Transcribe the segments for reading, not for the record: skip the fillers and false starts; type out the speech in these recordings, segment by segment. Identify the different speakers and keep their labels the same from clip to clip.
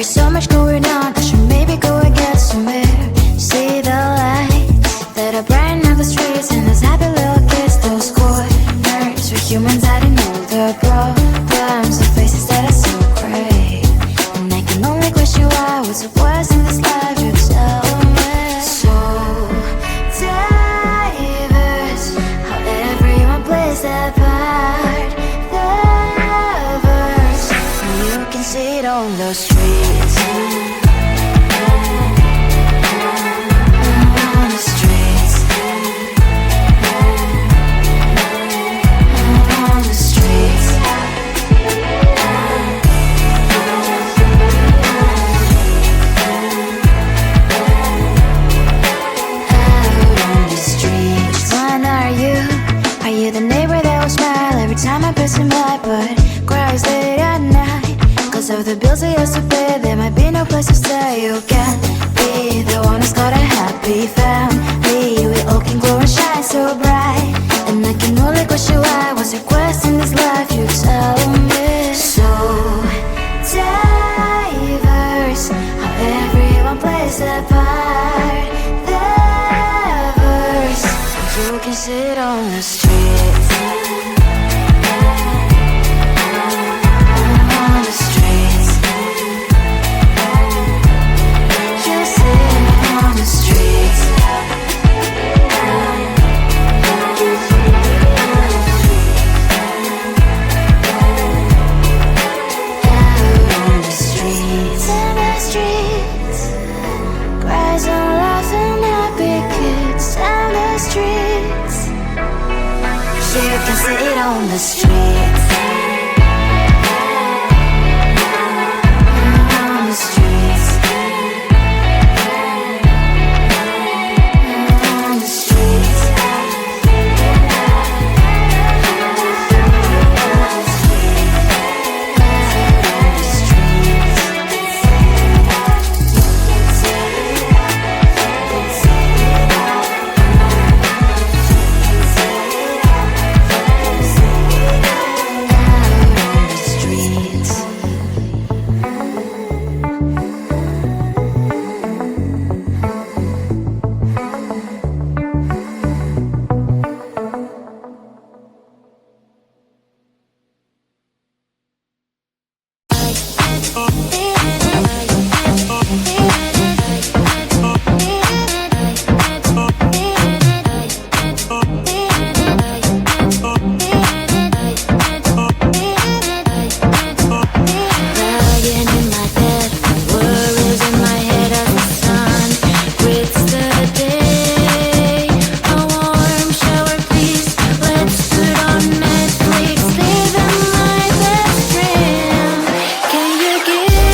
Speaker 1: There's so much going on, I should maybe go and get somewhere. See the lights that are brighten up the streets, and those happy little kids, those corners where humans hiding all their problems, the faces that are so great. And I can only question why, what's the worst in this life, you tell me. So diverse, how everyone plays their part. The verse, you can see it on the streets. On the streets. On the streets. Out on the streets. Which one are you? Are you the neighbor that will smile every time I pass him by, but cries late at night? Cause of the bills I used to pay, there might be no place to stay. You can be the one who's got a happy family. We all can glow and shine so bright. And I can only question why, what's your quest in this life, you tell me. So diverse, how everyone plays their part. The verse, you can sit on the streets. On the streets. You sit on the streets. Out on the streets. In the streets. Cries and laughing happy kids. And the streets. You can sit on the streets. On the streets. On the streets. Can you give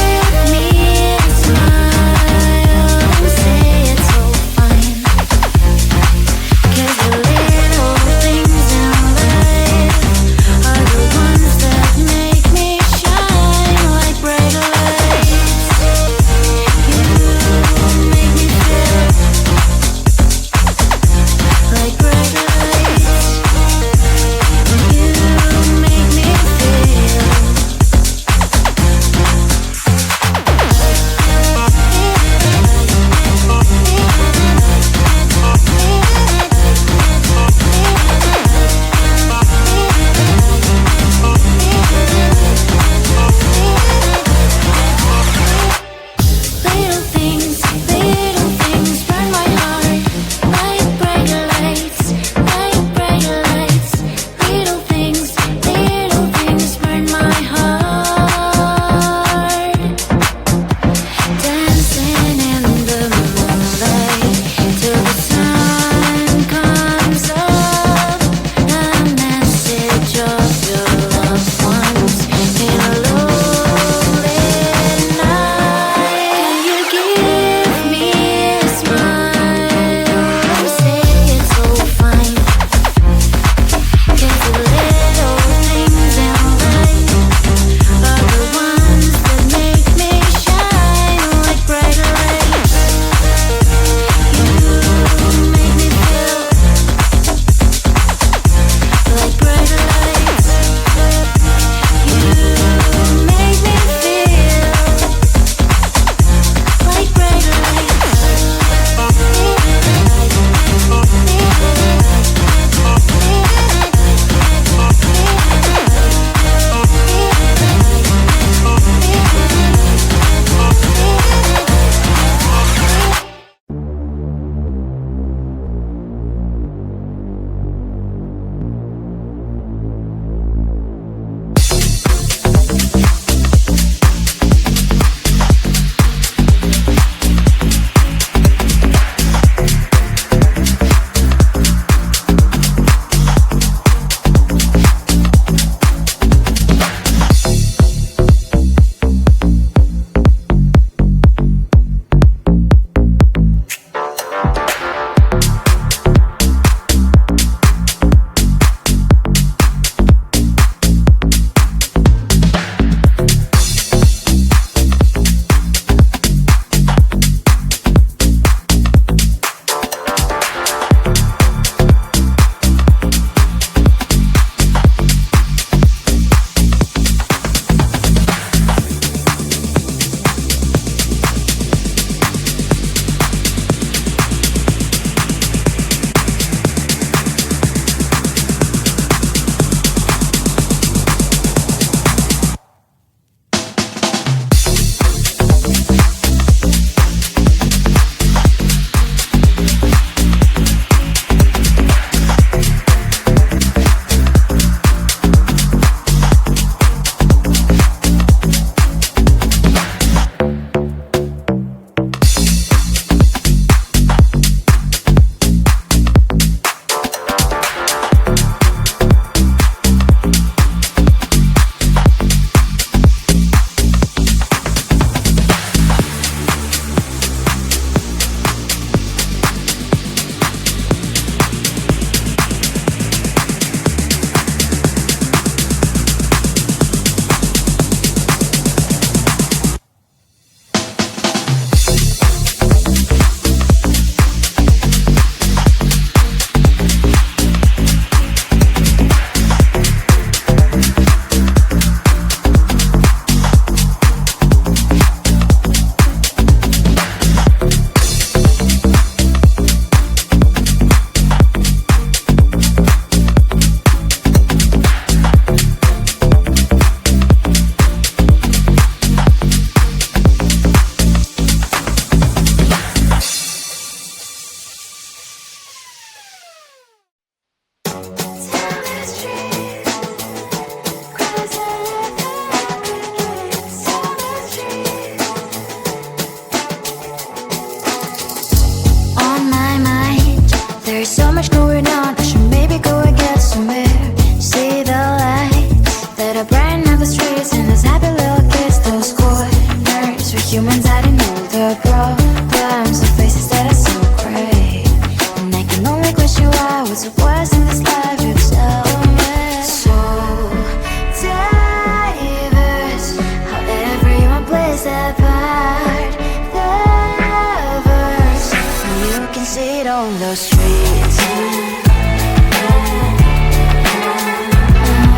Speaker 1: on the streets.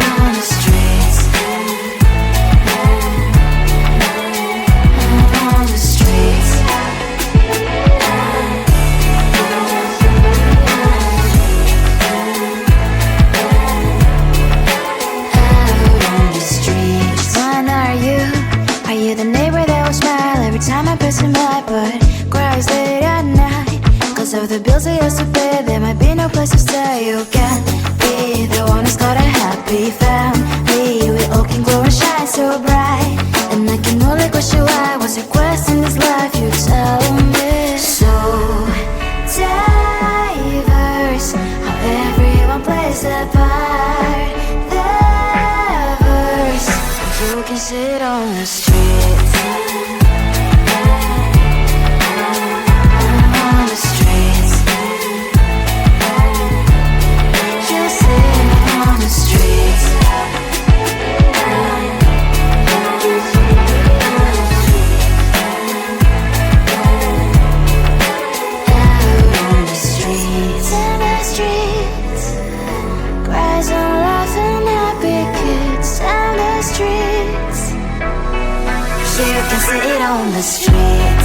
Speaker 1: On the streets. On the streets. The neighbor that will smile every time I pass him by, but cries late at night cause of the bills he has to pay. There might be no place to stay. You can't be the one who's got a happy family. We all can glow and shine so bright, and I can only question why. What's your quest in this life? You tell me. So diverse, how everyone plays their part. Their verse, you can sit on the street. You can sit on the street.